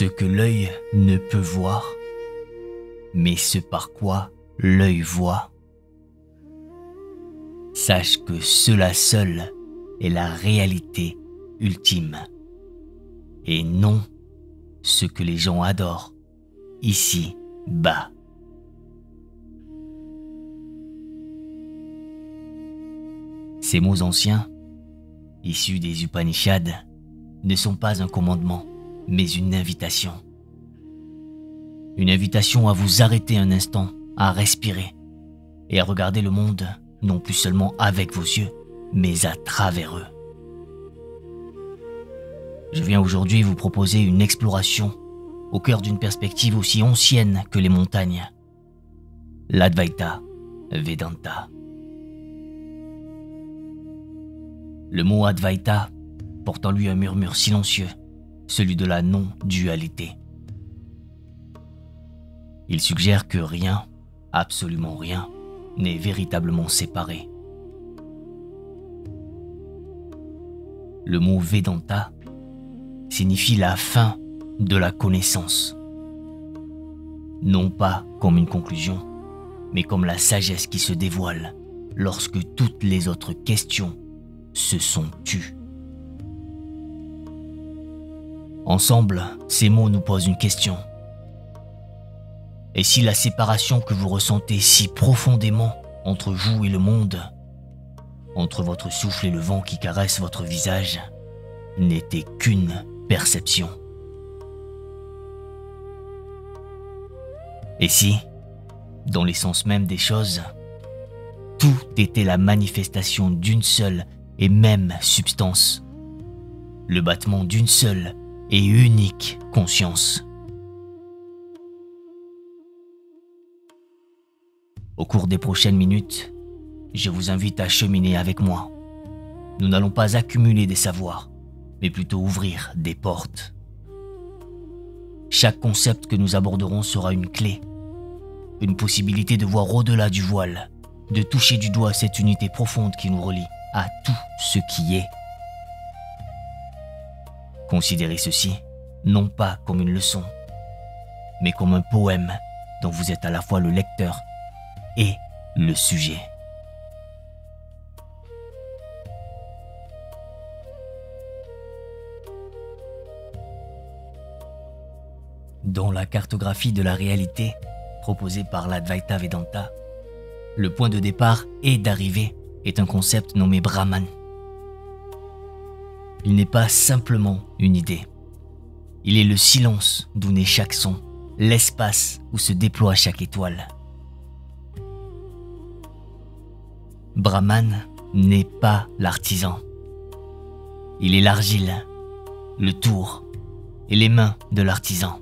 Ce que l'œil ne peut voir, mais ce par quoi l'œil voit. Sache que cela seul est la réalité ultime, et non ce que les gens adorent ici bas. Ces mots anciens, issus des Upanishads, ne sont pas un commandement, mais une invitation. Une invitation à vous arrêter un instant, à respirer et à regarder le monde non plus seulement avec vos yeux, mais à travers eux. Je viens aujourd'hui vous proposer une exploration au cœur d'une perspective aussi ancienne que les montagnes, l'Advaita Vedanta. Le mot Advaita porte en lui un murmure silencieux, celui de la non-dualité. Il suggère que rien, absolument rien, n'est véritablement séparé. Le mot Vedanta signifie la fin de la connaissance. Non pas comme une conclusion, mais comme la sagesse qui se dévoile lorsque toutes les autres questions se sont tues. Ensemble, ces mots nous posent une question. Et si la séparation que vous ressentez si profondément entre vous et le monde, entre votre souffle et le vent qui caresse votre visage, n'était qu'une perception? Et si, dans l'essence même des choses, tout était la manifestation d'une seule et même substance, le battement d'une seule et unique conscience? Au cours des prochaines minutes, je vous invite à cheminer avec moi. Nous n'allons pas accumuler des savoirs, mais plutôt ouvrir des portes. Chaque concept que nous aborderons sera une clé, une possibilité de voir au-delà du voile, de toucher du doigt cette unité profonde qui nous relie à tout ce qui est. Considérez ceci non pas comme une leçon, mais comme un poème dont vous êtes à la fois le lecteur et le sujet. Dans la cartographie de la réalité proposée par l'Advaita Vedanta, le point de départ et d'arrivée est un concept nommé Brahman. Il n'est pas simplement une idée. Il est le silence d'où naît chaque son, l'espace où se déploie chaque étoile. Brahman n'est pas l'artisan. Il est l'argile, le tour et les mains de l'artisan.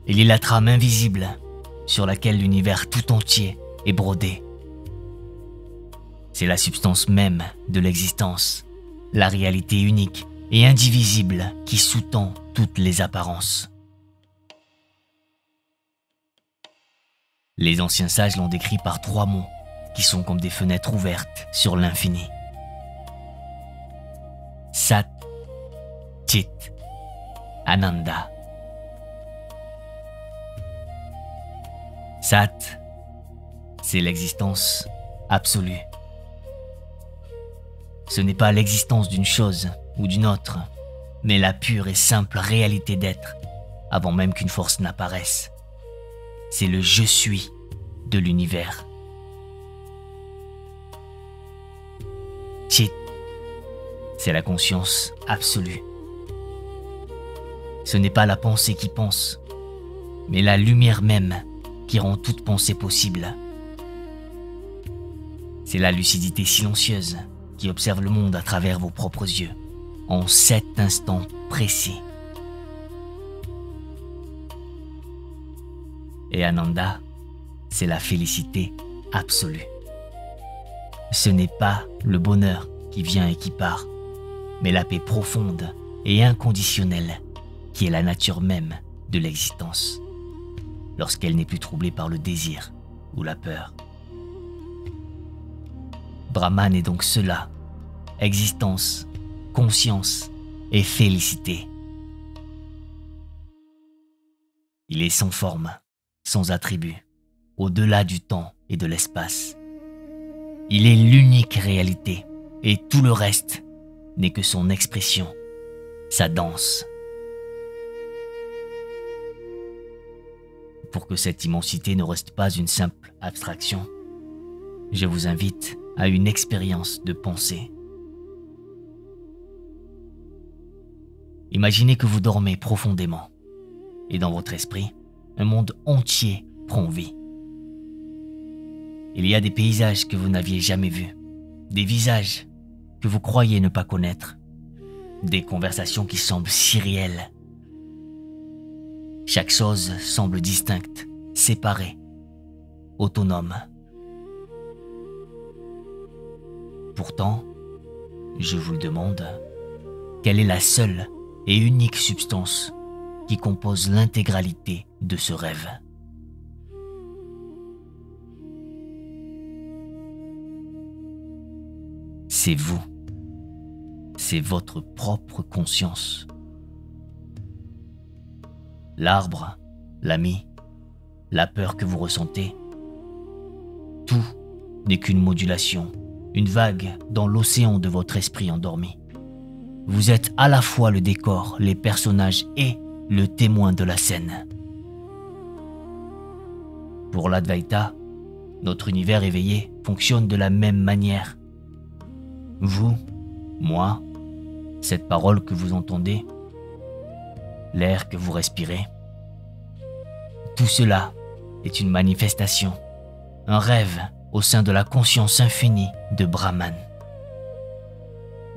Il est la trame invisible sur laquelle l'univers tout entier est brodé. C'est la substance même de l'existence, la réalité unique et indivisible qui sous-tend toutes les apparences. Les anciens sages l'ont décrit par 3 mots qui sont comme des fenêtres ouvertes sur l'infini. Sat, Chit, Ananda. Sat, c'est l'existence absolue. Ce n'est pas l'existence d'une chose ou d'une autre, mais la pure et simple réalité d'être, avant même qu'une force n'apparaisse. C'est le « je suis » de l'univers. Chit, c'est la conscience absolue. Ce n'est pas la pensée qui pense, mais la lumière même qui rend toute pensée possible. C'est la lucidité silencieuse qui observe le monde à travers vos propres yeux, en cet instant précis. Et Ananda, c'est la félicité absolue. Ce n'est pas le bonheur qui vient et qui part, mais la paix profonde et inconditionnelle qui est la nature même de l'existence, lorsqu'elle n'est plus troublée par le désir ou la peur. Brahman est donc cela, existence, conscience et félicité. Il est sans forme, sans attribut, au-delà du temps et de l'espace. Il est l'unique réalité, et tout le reste n'est que son expression, sa danse. Pour que cette immensité ne reste pas une simple abstraction, je vous invite à une expérience de pensée. Imaginez que vous dormez profondément, et dans votre esprit, un monde entier prend vie. Il y a des paysages que vous n'aviez jamais vus, des visages que vous croyez ne pas connaître, des conversations qui semblent si réelles. Chaque chose semble distincte, séparée, autonome. Pourtant, je vous le demande, quelle est la seule et unique substance qui compose l'intégralité de ce rêve? C'est vous. C'est votre propre conscience. L'arbre, l'ami, la peur que vous ressentez, tout n'est qu'une modulation, une vague dans l'océan de votre esprit endormi. Vous êtes à la fois le décor, les personnages et le témoin de la scène. Pour l'Advaita, notre univers éveillé fonctionne de la même manière. Vous, moi, cette parole que vous entendez, l'air que vous respirez, tout cela est une manifestation, un rêve au sein de la conscience infinie de Brahman.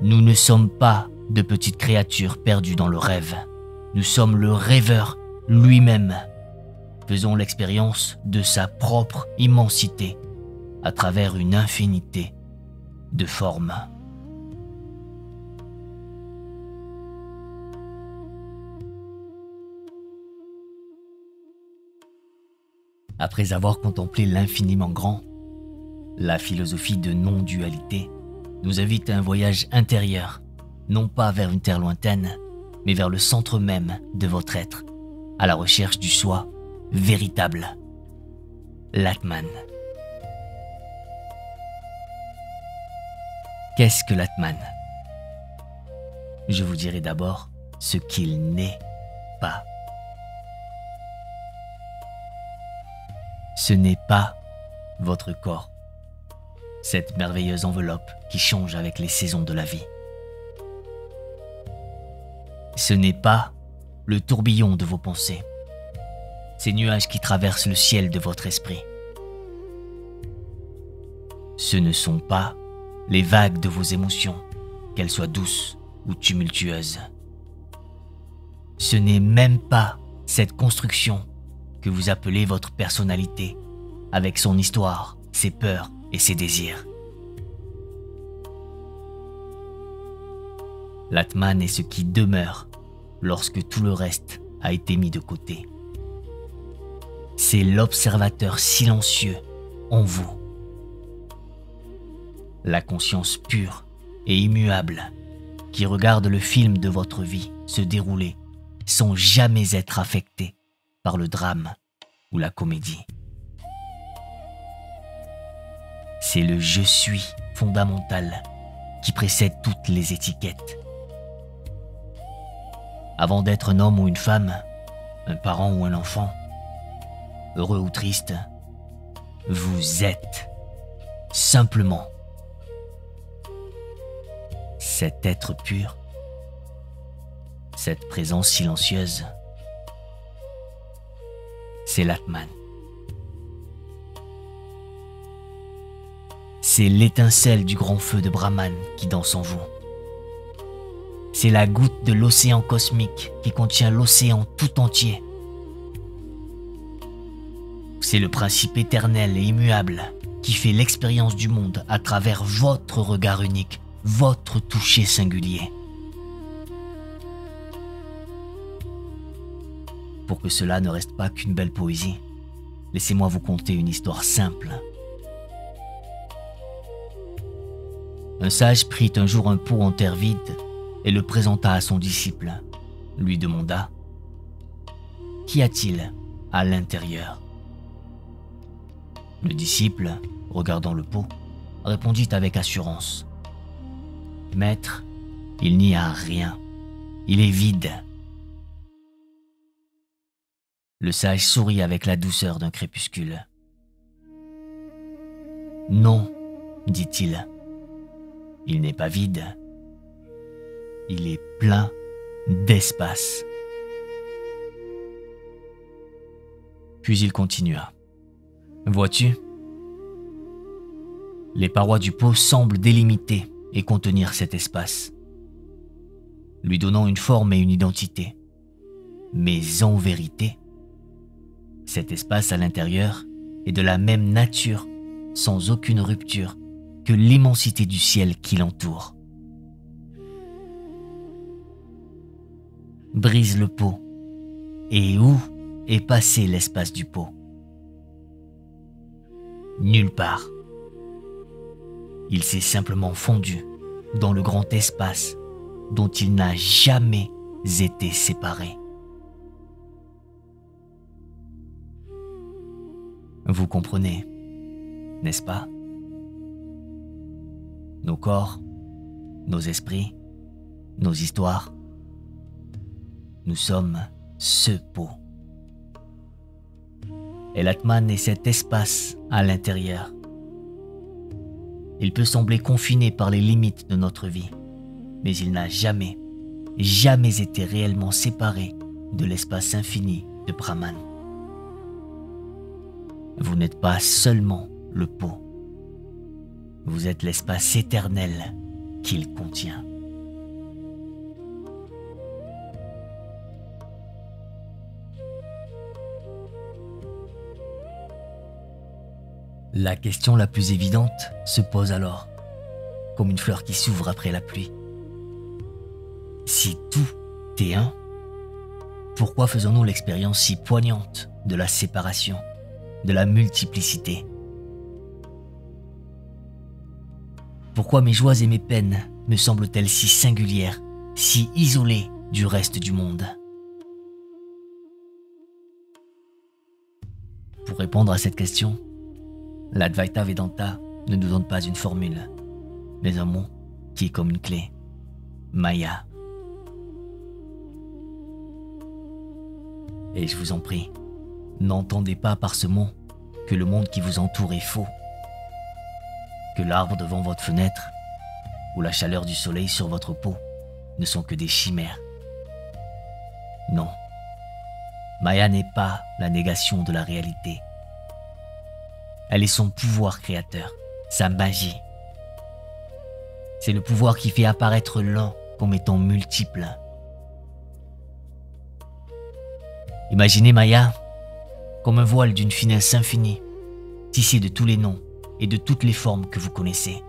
Nous ne sommes pas de petites créatures perdues dans le rêve. Nous sommes le rêveur lui-même. Faisons l'expérience de sa propre immensité à travers une infinité de formes. Après avoir contemplé l'infiniment grand, la philosophie de non-dualité nous invite à un voyage intérieur, non pas vers une terre lointaine, mais vers le centre même de votre être, à la recherche du soi véritable, l'Atman. Qu'est-ce que l'Atman? Je vous dirai d'abord ce qu'il n'est pas. Ce n'est pas votre corps, cette merveilleuse enveloppe qui change avec les saisons de la vie. Ce n'est pas le tourbillon de vos pensées, ces nuages qui traversent le ciel de votre esprit. Ce ne sont pas les vagues de vos émotions, qu'elles soient douces ou tumultueuses. Ce n'est même pas cette construction que vous appelez votre personnalité, avec son histoire, ses peurs et ses désirs. L'Atman est ce qui demeure lorsque tout le reste a été mis de côté. C'est l'observateur silencieux en vous. La conscience pure et immuable qui regarde le film de votre vie se dérouler sans jamais être affecté par le drame ou la comédie. C'est le « je suis » fondamental qui précède toutes les étiquettes. Avant d'être un homme ou une femme, un parent ou un enfant, heureux ou triste, vous êtes simplement cet être pur, cette présence silencieuse. C'est l'Atman. C'est l'étincelle du grand feu de Brahman qui danse en vous. C'est la goutte de l'océan cosmique qui contient l'océan tout entier. C'est le principe éternel et immuable qui fait l'expérience du monde à travers votre regard unique, votre toucher singulier. Pour que cela ne reste pas qu'une belle poésie, laissez-moi vous conter une histoire simple. Un sage prit un jour un pot en terre vide et le présenta à son disciple. Lui demanda « Qu'y a-t-il ? à l'intérieur. Le disciple, regardant le pot, répondit avec assurance. « Maître, il n'y a rien. Il est vide. » Le sage sourit avec la douceur d'un crépuscule. « Non, dit-il, il n'est pas vide. Il est plein d'espace. » Puis il continua. « Vois-tu, les parois du pot semblent délimiter et contenir cet espace, lui donnant une forme et une identité. Mais en vérité, cet espace à l'intérieur est de la même nature, sans aucune rupture, que l'immensité du ciel qui l'entoure. Brise le pot, et où est passé l'espace du pot? Nulle part. Il s'est simplement fondu dans le grand espace dont il n'a jamais été séparé. Vous comprenez, n'est-ce pas? Nos corps, nos esprits, nos histoires, nous sommes ce pot. Et l'Atman est cet espace à l'intérieur. Il peut sembler confiné par les limites de notre vie, mais il n'a jamais été réellement séparé de l'espace infini de Brahman. Vous n'êtes pas seulement le pot, vous êtes l'espace éternel qu'il contient. La question la plus évidente se pose alors, comme une fleur qui s'ouvre après la pluie. Si tout est un, pourquoi faisons-nous l'expérience si poignante de la séparation, de la multiplicité? Pourquoi mes joies et mes peines me semblent-elles si singulières, si isolées du reste du monde? Pour répondre à cette question, l'Advaita Vedanta ne nous donne pas une formule, mais un mot qui est comme une clé, Maya. Et je vous en prie, n'entendez pas par ce mot que le monde qui vous entoure est faux, que l'arbre devant votre fenêtre ou la chaleur du soleil sur votre peau ne sont que des chimères. Non, Maya n'est pas la négation de la réalité. Elle est son pouvoir créateur, sa magie. C'est le pouvoir qui fait apparaître l'un comme étant multiple. Imaginez Maya comme un voile d'une finesse infinie, tissé de tous les noms et de toutes les formes que vous connaissez.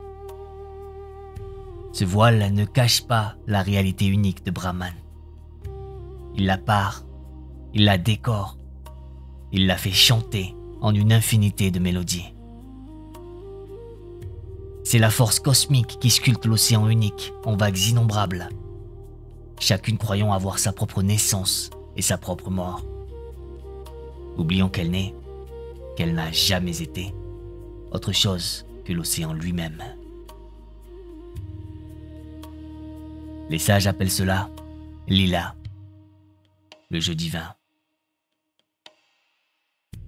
Ce voile ne cache pas la réalité unique de Brahman. Il la pare, il la décore, il la fait chanter en une infinité de mélodies. C'est la force cosmique qui sculpte l'océan unique en vagues innombrables, chacune croyant avoir sa propre naissance et sa propre mort. Oublions qu'elle n'est, qu'elle n'a jamais été, autre chose que l'océan lui-même. Les sages appellent cela Lila, le jeu divin.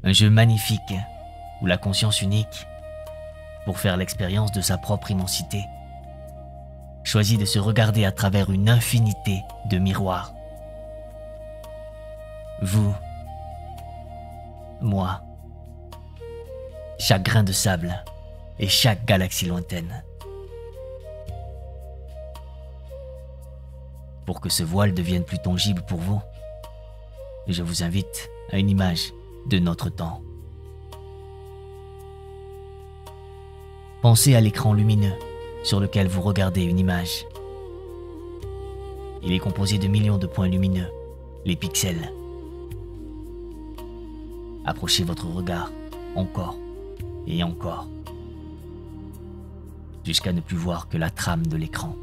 Un jeu magnifique où la conscience unique, pour faire l'expérience de sa propre immensité, choisit de se regarder à travers une infinité de miroirs. Vous, moi, chaque grain de sable et chaque galaxie lointaine. Pour que ce voile devienne plus tangible pour vous, je vous invite à une image de notre temps. Pensez à l'écran lumineux sur lequel vous regardez une image. Il est composé de millions de points lumineux, les pixels. Approchez votre regard encore et encore, jusqu'à ne plus voir que la trame de l'écran.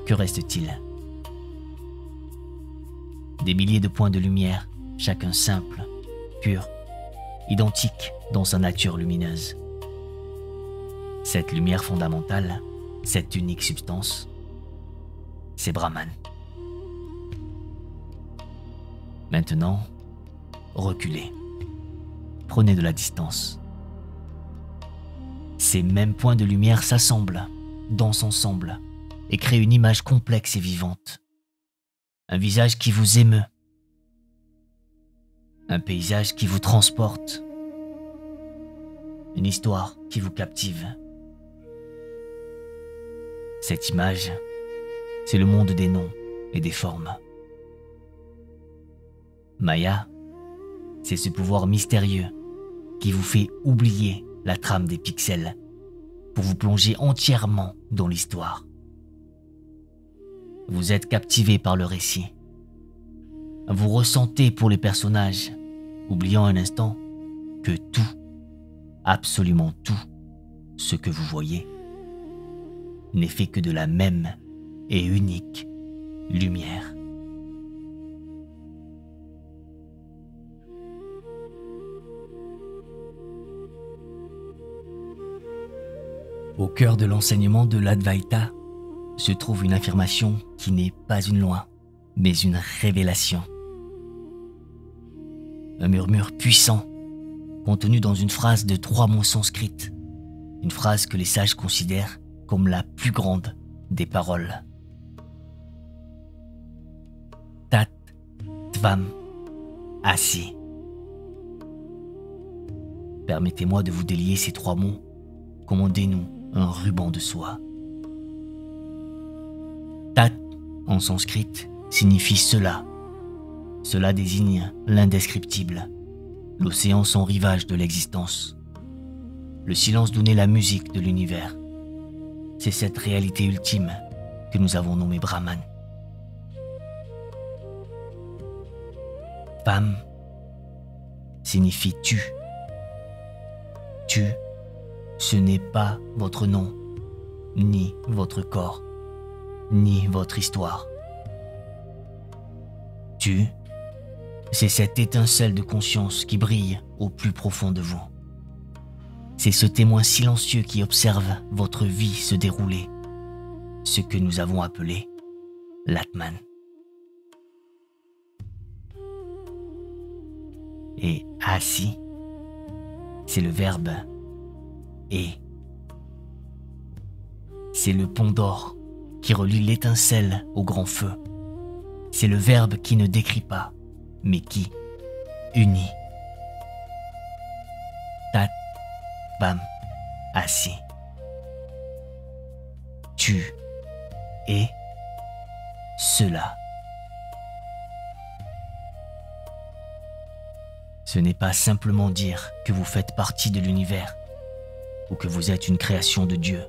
Que reste-t-il? Des milliers de points de lumière, chacun simple, pur, identique dans sa nature lumineuse. Cette lumière fondamentale, cette unique substance, c'est Brahman. Maintenant, reculez. Prenez de la distance. Ces mêmes points de lumière s'assemblent, dansent ensemble, et créent une image complexe et vivante. Un visage qui vous émeut. Un paysage qui vous transporte. Une histoire qui vous captive. Cette image, c'est le monde des noms et des formes. Maya, c'est ce pouvoir mystérieux qui vous fait oublier la trame des pixels pour vous plonger entièrement dans l'histoire. Vous êtes captivé par le récit. Vous ressentez pour les personnages, oubliant un instant que tout, absolument tout, ce que vous voyez, n'est fait que de la même et unique lumière. Au cœur de l'enseignement de l'Advaita se trouve une affirmation qui n'est pas une loi, mais une révélation. Un murmure puissant, contenu dans une phrase de 3 mots sanskrits, une phrase que les sages considèrent comme la plus grande des paroles. Tat Tvam Asi. Permettez-moi de vous délier ces 3 mots comme on dénoue un ruban de soie. Tat, en sanskrit, signifie cela. Cela désigne l'indescriptible, l'océan sans rivage de l'existence. Le silence d'où naît la musique de l'univers. C'est cette réalité ultime que nous avons nommée Brahman. Femme signifie tu. Tu, ce n'est pas votre nom, ni votre corps, ni votre histoire. Tu, c'est cette étincelle de conscience qui brille au plus profond de vous. C'est ce témoin silencieux qui observe votre vie se dérouler, ce que nous avons appelé l'Atman. Et Asi, c'est le verbe et. C'est le pont d'or qui relie l'étincelle au grand feu. C'est le verbe qui ne décrit pas, mais qui unit. Tat, Bam, Asi. Tu es cela. Ce n'est pas simplement dire que vous faites partie de l'univers ou que vous êtes une création de Dieu.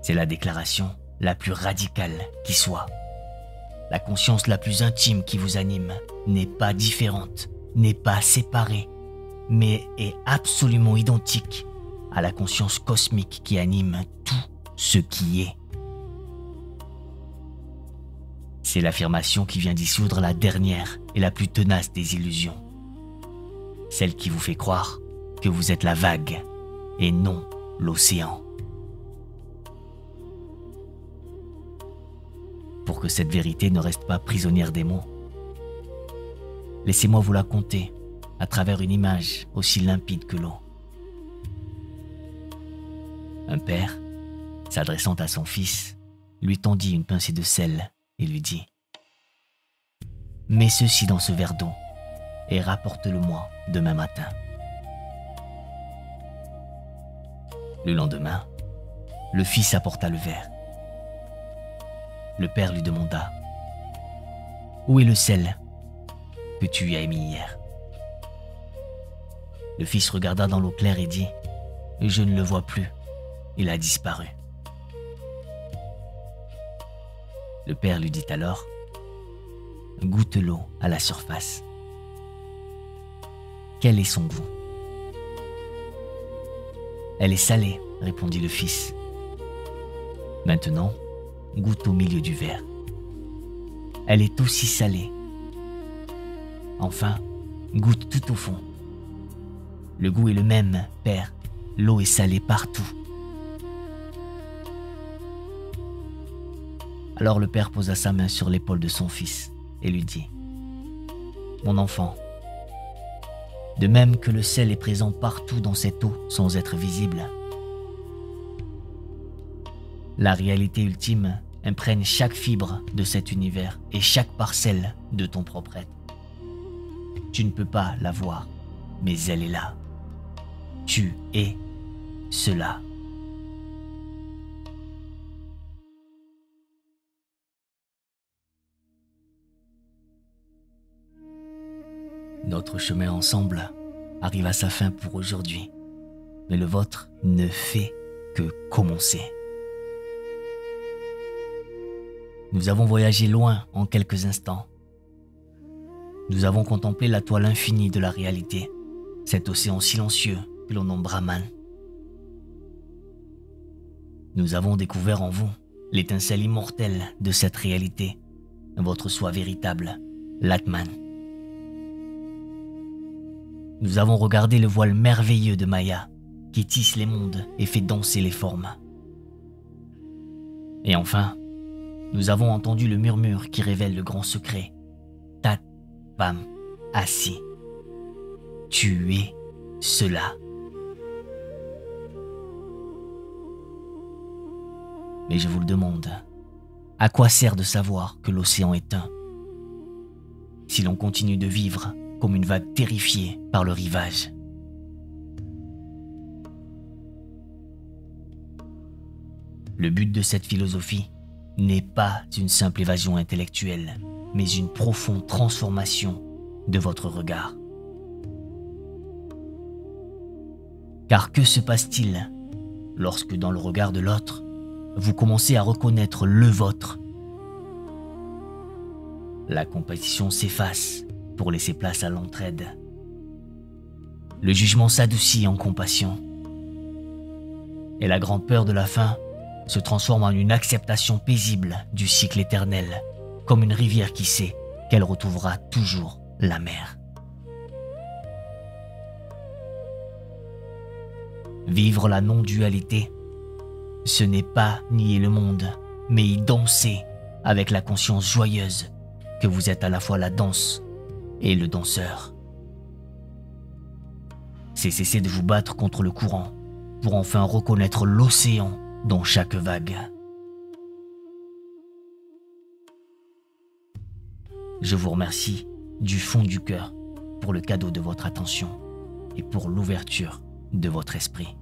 C'est la déclaration la plus radicale qui soit. La conscience la plus intime qui vous anime n'est pas différente, n'est pas séparée, mais est absolument identique à la conscience cosmique qui anime tout ce qui est. C'est l'affirmation qui vient dissoudre la dernière et la plus tenace des illusions. Celle qui vous fait croire que vous êtes la vague et non l'océan. Pour que cette vérité ne reste pas prisonnière des mots, laissez-moi vous la conter à travers une image aussi limpide que l'eau. Un père, s'adressant à son fils, lui tendit une pincée de sel et lui dit « Mets ceci dans ce verre d'eau et rapporte-le-moi demain matin. » Le lendemain, le fils apporta le verre. Le père lui demanda « Où est le sel que tu y as mis hier ?» Le fils regarda dans l'eau claire et dit « Je ne le vois plus, il a disparu. » Le père lui dit alors « Goûte l'eau à la surface. Quel est son goût ?»« Elle est salée, » répondit le fils. « Maintenant, goûte au milieu du verre. » elle est aussi salée. Enfin, goûte tout au fond. Le goût est le même, père. L'eau est salée partout. Alors le père posa sa main sur l'épaule de son fils et lui dit : « Mon enfant, de même que le sel est présent partout dans cette eau sans être visible, la réalité ultime imprègne chaque fibre de cet univers et chaque parcelle de ton propre être. Tu ne peux pas la voir, mais elle est là. Tu es cela. » Notre chemin ensemble arrive à sa fin pour aujourd'hui, mais le vôtre ne fait que commencer. Nous avons voyagé loin en quelques instants. Nous avons contemplé la toile infinie de la réalité, cet océan silencieux que l'on nomme Brahman. Nous avons découvert en vous l'étincelle immortelle de cette réalité, votre soi véritable, l'Atman. Nous avons regardé le voile merveilleux de Maya, qui tisse les mondes et fait danser les formes. Et enfin, nous avons entendu le murmure qui révèle le grand secret. Tat Vam Asi. Tu es cela. Mais je vous le demande, à quoi sert de savoir que l'océan est un, si l'on continue de vivre comme une vague terrifiée par le rivage? Le but de cette philosophie n'est pas une simple évasion intellectuelle, mais une profonde transformation de votre regard. Car que se passe-t-il lorsque dans le regard de l'autre, vous commencez à reconnaître le vôtre? La compétition s'efface pour laisser place à l'entraide. Le jugement s'adoucit en compassion. Et la grande peur de la fin se transforme en une acceptation paisible du cycle éternel, comme une rivière qui sait qu'elle retrouvera toujours la mer. Vivre la non-dualité, ce n'est pas nier le monde, mais y danser avec la conscience joyeuse que vous êtes à la fois la danse et le danseur. C'est cesser de vous battre contre le courant pour enfin reconnaître l'océan dans chaque vague. Je vous remercie du fond du cœur pour le cadeau de votre attention et pour l'ouverture de votre esprit.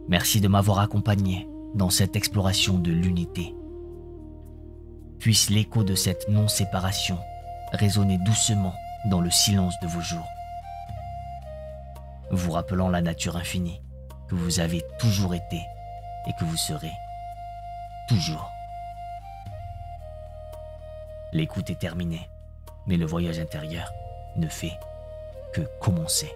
Merci de m'avoir accompagné dans cette exploration de l'unité. Puisse l'écho de cette non-séparation résonner doucement dans le silence de vos jours, vous rappelant la nature infinie que vous avez toujours été et que vous serez toujours. L'écoute est terminée, mais le voyage intérieur ne fait que commencer.